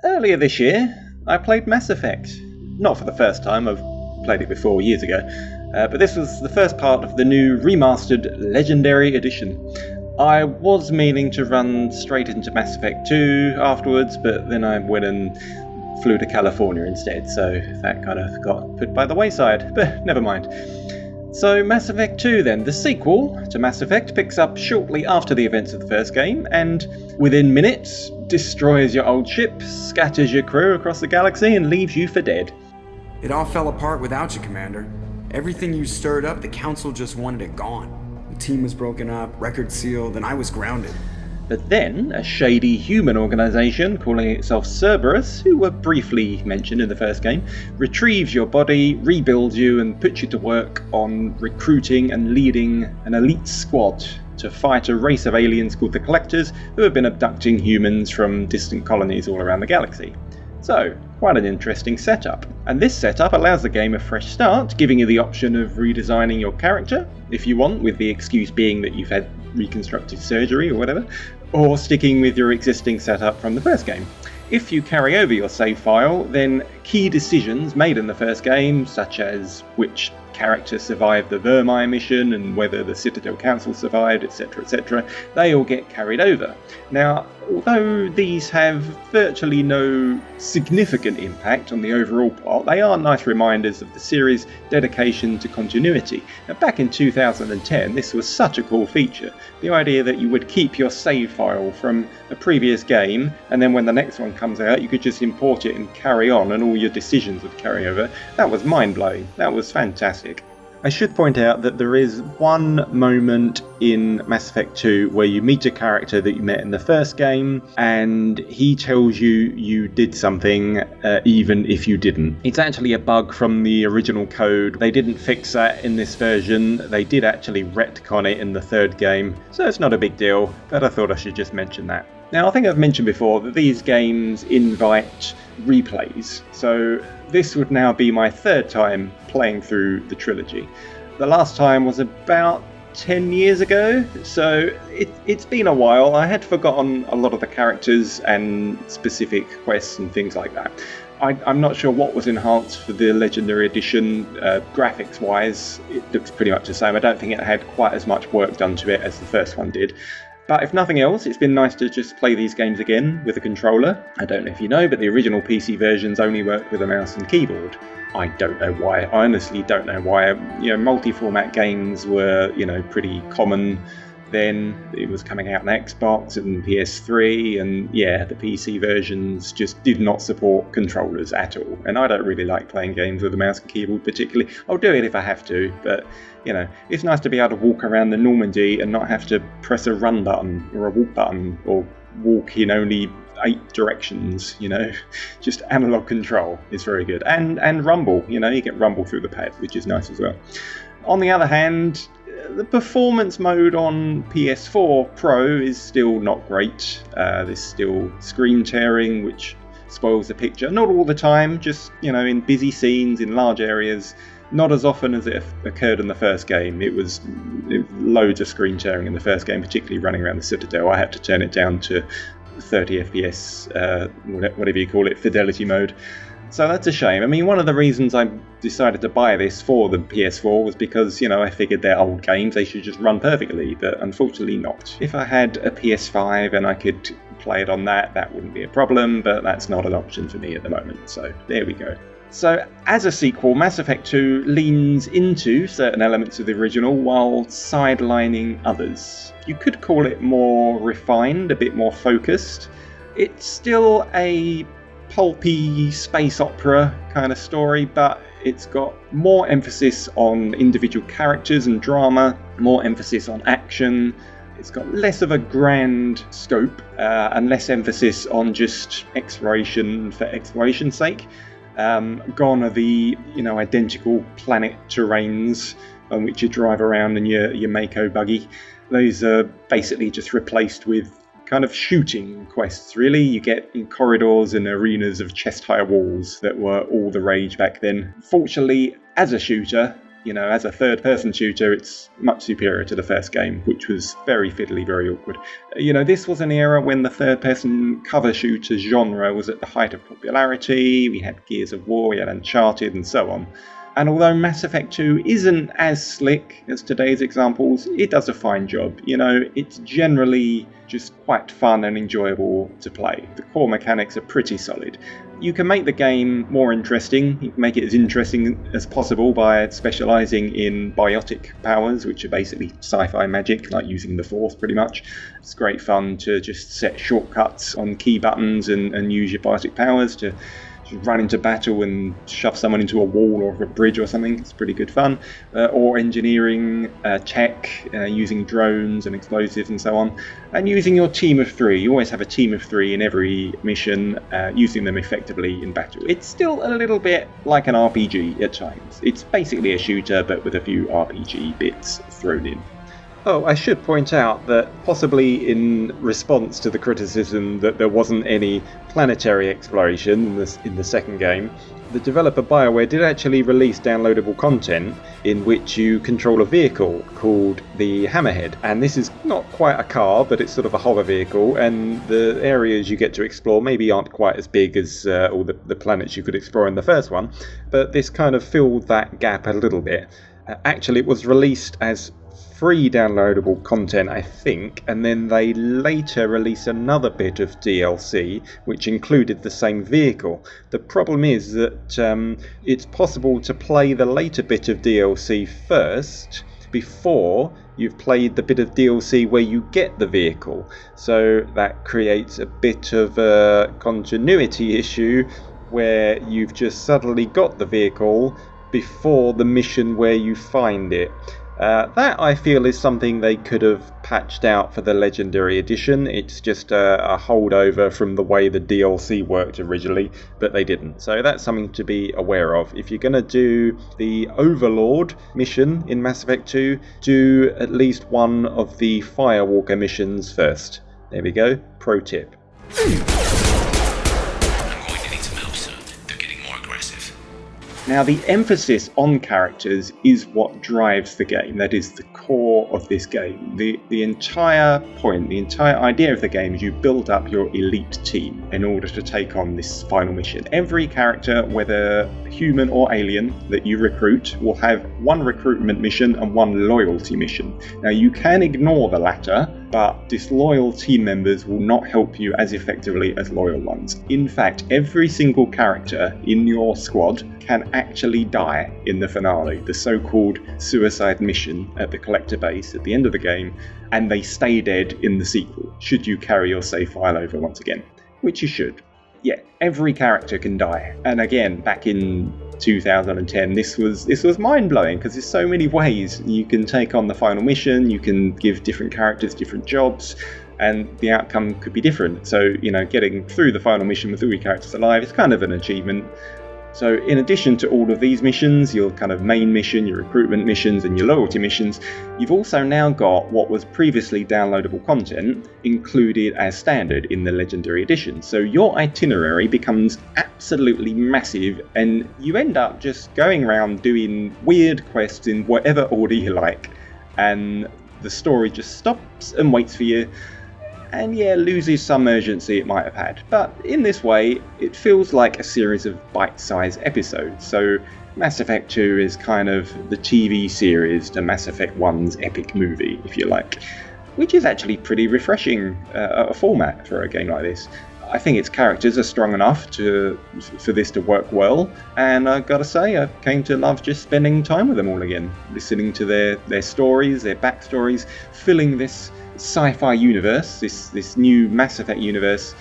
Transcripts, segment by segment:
Earlier this year, I played Mass Effect. Not for the first time, I've played it before years ago, but this was the first part of the new remastered Legendary Edition. I was meaning to run straight into Mass Effect 2 afterwards, but then I went and flew to California instead, so that kind of got put by the wayside, but never mind. So Mass Effect 2 then, the sequel to Mass Effect, picks up shortly after the events of the first game, and within minutes destroys your old ship, scatters your crew across the galaxy, and leaves you for dead. It all fell apart without you, Commander. Everything you stirred up, the Council just wanted it gone. The team was broken up, record sealed, and I was grounded. But then, a shady human organisation calling itself Cerberus, who were briefly mentioned in the first game, retrieves your body, rebuilds you, and puts you to work on recruiting and leading an elite squad to fight a race of aliens called the Collectors, who have been abducting humans from distant colonies all around the galaxy. So, quite an interesting setup. And this setup allows the game a fresh start, giving you the option of redesigning your character, if you want, with the excuse being that you've had reconstructive surgery or whatever, or sticking with your existing setup from the first game. If you carry over your save file, then key decisions made in the first game, such as which character survived the Vermire mission and whether the Citadel Council survived, etc., they all get carried over. Now, although these have virtually no significant impact on the overall plot, they are nice reminders of the series' dedication to continuity. Now, back in 2010, this was such a cool feature. The idea that you would keep your save file from a previous game, and then when the next one comes out, you could just import it and carry on, and all your decisions would carry over. That was mind-blowing. That was fantastic. I should point out that there is one moment in Mass Effect 2 where you meet a character that you met in the first game, and he tells you you did something even if you didn't. It's actually a bug from the original code. They didn't fix that in this version. They did actually retcon it in the third game, so it's not a big deal, but I thought I should just mention that. Now, I think I've mentioned before that these games invite replays, so this would now be my third time playing through the trilogy. The last time was about 10 years ago, so it's been a while. I had forgotten a lot of the characters and specific quests and things like that. I'm not sure what was enhanced for the Legendary Edition. Graphics wise, it looks pretty much the same. I don't think it had quite as much work done to it as the first one did. But if nothing else, it's been nice to just play these games again with a controller. I don't know if you know, but the original PC versions only worked with a mouse and keyboard. I don't know why. I honestly don't know why. Multi-format games were, pretty common then. It was coming out on Xbox and PS3, and the PC versions just did not support controllers at all. And I don't really like playing games with a mouse and keyboard particularly. I'll do it if I have to, but it's nice to be able to walk around the Normandy and not have to press a run button or a walk button or walk in only 8 directions, just analog control is very good. And rumble, you get rumble through the pad, which is nice as well. On the other hand, the performance mode on PS4 Pro is still not great. There's still screen tearing, which spoils the picture. Not all the time, just, in busy scenes, in large areas. Not as often as it occurred in the first game. It was loads of screen tearing in the first game, particularly running around the Citadel. I had to turn it down to 30 FPS, whatever you call it, fidelity mode. So that's a shame. I mean, one of the reasons I decided to buy this for the PS4 was because, I figured they're old games, they should just run perfectly, but unfortunately not. If I had a PS5 and I could play it on that wouldn't be a problem, but that's not an option for me at the moment, so there we go. So, as a sequel, Mass Effect 2 leans into certain elements of the original while sidelining others. You could call it more refined, a bit more focused. It's still a pulpy space opera kind of story, but it's got more emphasis on individual characters and drama, more emphasis on action. It's got less of a grand scope and less emphasis on just exploration for exploration's sake. Gone are the identical planet terrains on which you drive around in your Mako buggy. Those are basically just replaced with kind of shooting quests, really. You get in corridors and arenas of chest-high walls that were all the rage back then. Fortunately, as a shooter, As a third-person shooter, it's much superior to the first game, which was very fiddly, very awkward. This was an era when the third-person cover shooter genre was at the height of popularity. We had Gears of War, we had Uncharted, and so on. And although Mass Effect 2 isn't as slick as today's examples, it does a fine job. It's generally just quite fun and enjoyable to play. The core mechanics are pretty solid. You can make the game more interesting. You can make it as interesting as possible by specialising in biotic powers, which are basically sci-fi magic, like using the Force pretty much. It's great fun to just set shortcuts on key buttons and use your biotic powers to run into battle and shove someone into a wall or a bridge or something. It's pretty good fun. Or engineering tech, using drones and explosives and so on. And using your team of 3. You always have a team of 3 in every mission, using them effectively in battle. It's still a little bit like an RPG at times. It's basically a shooter, but with a few RPG bits thrown in. Oh, I should point out that possibly in response to the criticism that there wasn't any planetary exploration in the second game, the developer BioWare did actually release downloadable content in which you control a vehicle called the Hammerhead. And this is not quite a car, but it's sort of a hover vehicle, and the areas you get to explore maybe aren't quite as big as all the planets you could explore in the first one, but this kind of filled that gap a little bit. Actually, it was released as free downloadable content, I think, and then they later released another bit of DLC which included the same vehicle. The problem is that it's possible to play the later bit of DLC first before you've played the bit of DLC where you get the vehicle. So that creates a bit of a continuity issue where you've just suddenly got the vehicle before the mission where you find it. That, I feel, is something they could have patched out for the Legendary Edition. It's just a holdover from the way the DLC worked originally, but they didn't. So that's something to be aware of. If you're going to do the Overlord mission in Mass Effect 2, do at least one of the Firewalker missions first. There we go. Pro tip. Now, the emphasis on characters is what drives the game. That is the core of this game. The entire point, the entire idea of the game is you build up your elite team in order to take on this final mission. Every character, whether human or alien, that you recruit will have one recruitment mission and one loyalty mission. Now, you can ignore the latter, but disloyal team members will not help you as effectively as loyal ones. In fact, every single character in your squad can actually die in the finale, the so-called suicide mission at the collector base at the end of the game, and they stay dead in the sequel, should you carry your save file over once again, which you should. Yeah, every character can die. And again, back in 2010, this was mind-blowing because there's so many ways you can take on the final mission. You can give different characters different jobs, and the outcome could be different. So, getting through the final mission with all your characters alive is kind of an achievement. So in addition to all of these missions, your kind of main mission, your recruitment missions and your loyalty missions, you've also now got what was previously downloadable content included as standard in the Legendary Edition. So your itinerary becomes absolutely massive, and you end up just going around doing weird quests in whatever order you like, and the story just stops and waits for you. And yeah, loses some urgency it might have had. But in this way, it feels like a series of bite-sized episodes. So Mass Effect 2 is kind of the TV series to Mass Effect 1's epic movie, if you like. Which is actually pretty refreshing a format for a game like this. I think its characters are strong enough for this to work well, and I've got to say, I came to love just spending time with them all again, listening to their stories, their backstories, filling this sci-fi universe, this new Mass Effect universe,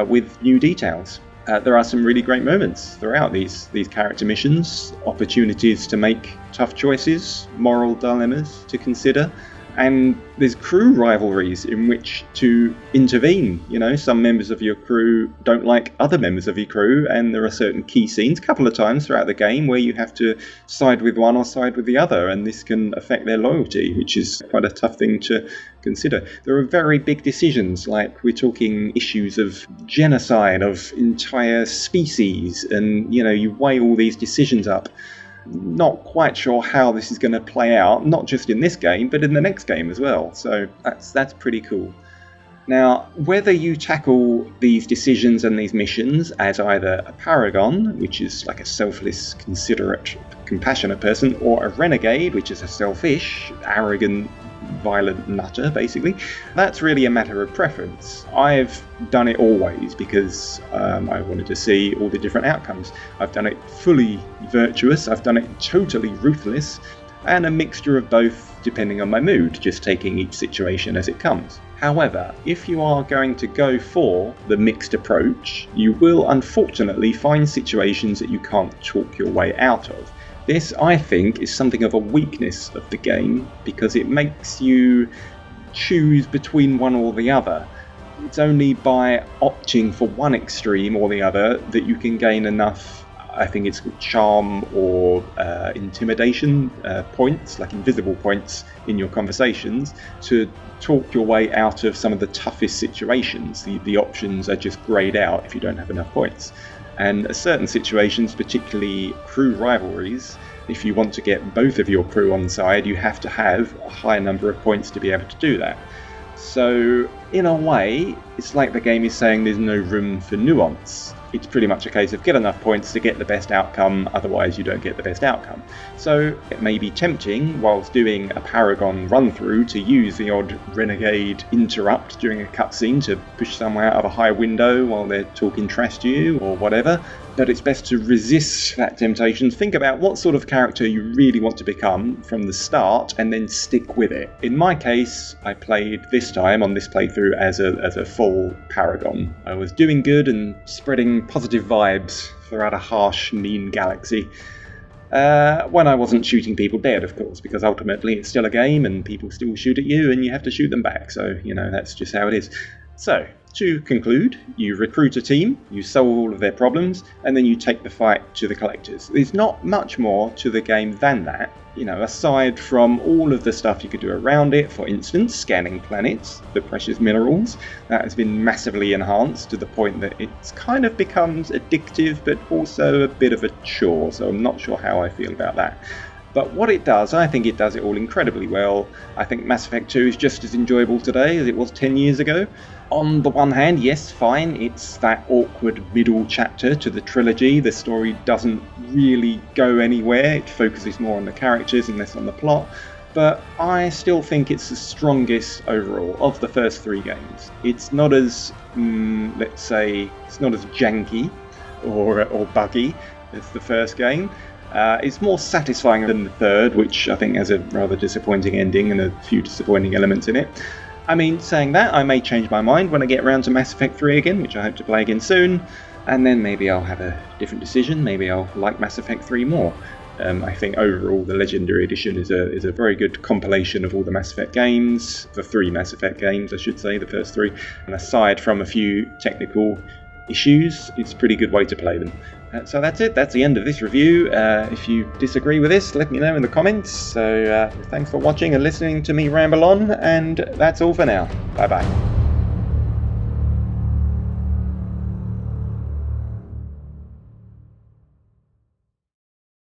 with new details. There are some really great moments throughout these character missions, opportunities to make tough choices, moral dilemmas to consider, and there's crew rivalries in which to intervene. Some members of your crew don't like other members of your crew, and there are certain key scenes, a couple of times throughout the game, where you have to side with one or side with the other, and this can affect their loyalty, which is quite a tough thing to consider. There are very big decisions, like we're talking issues of genocide of entire species, and you weigh all these decisions up. Not quite sure how this is going to play out, not just in this game, but in the next game as well. So that's pretty cool. Now, whether you tackle these decisions and these missions as either a paragon, which is like a selfless, considerate, compassionate person, or a renegade, which is a selfish, arrogant, violent nutter, basically, that's really a matter of preference. I've done it always because I wanted to see all the different outcomes. I've done it fully virtuous, I've done it totally ruthless, and a mixture of both depending on my mood, just taking each situation as it comes. However, if you are going to go for the mixed approach, you will unfortunately find situations that you can't talk your way out of. This, I think, is something of a weakness of the game because it makes you choose between one or the other. It's only by opting for one extreme or the other that you can gain enough, I think it's called charm or intimidation points, like invisible points in your conversations, to talk your way out of some of the toughest situations. The options are just greyed out if you don't have enough points. And certain situations, particularly crew rivalries, if you want to get both of your crew on side, you have to have a high number of points to be able to do that. So, in a way, it's like the game is saying there's no room for nuance. It's pretty much a case of get enough points to get the best outcome, otherwise you don't get the best outcome. So it may be tempting, whilst doing a Paragon run-through, to use the odd renegade interrupt during a cutscene to push someone out of a high window while they're talking trash to you, or whatever. But it's best to resist that temptation. Think about what sort of character you really want to become from the start, and then stick with it. In my case, I played this time on this playthrough as a full Paragon. I was doing good and spreading positive vibes throughout a harsh, mean galaxy. When I wasn't shooting people dead, of course, because ultimately it's still a game and people still shoot at you and you have to shoot them back. So, that's just how it is. So, to conclude, you recruit a team, you solve all of their problems, and then you take the fight to the collectors. There's not much more to the game than that. Aside from all of the stuff you could do around it, for instance, scanning planets, the precious minerals, that has been massively enhanced to the point that it kind of becomes addictive, but also a bit of a chore, so I'm not sure how I feel about that. But what it does, I think it does it all incredibly well. I think Mass Effect 2 is just as enjoyable today as it was 10 years ago. On the one hand, yes, fine, it's that awkward middle chapter to the trilogy. The story doesn't really go anywhere. It focuses more on the characters and less on the plot. But I still think it's the strongest overall of the first three games. It's not as, let's say, it's not as janky or buggy as the first game. It's more satisfying than the third, which I think has a rather disappointing ending and a few disappointing elements in it. I mean, saying that, I may change my mind when I get around to Mass Effect 3 again, which I hope to play again soon, and then maybe I'll have a different decision. Maybe I'll like Mass Effect 3 more. I think overall the Legendary Edition is a very good compilation of all the Mass Effect games, the three Mass Effect games, I should say, the first three, and aside from a few technical issues, it's a pretty good way to play them. So that's it. That's the end of this review. If you disagree with this, let me know in the comments. So thanks for watching and listening to me ramble on, and that's all for now. Bye bye.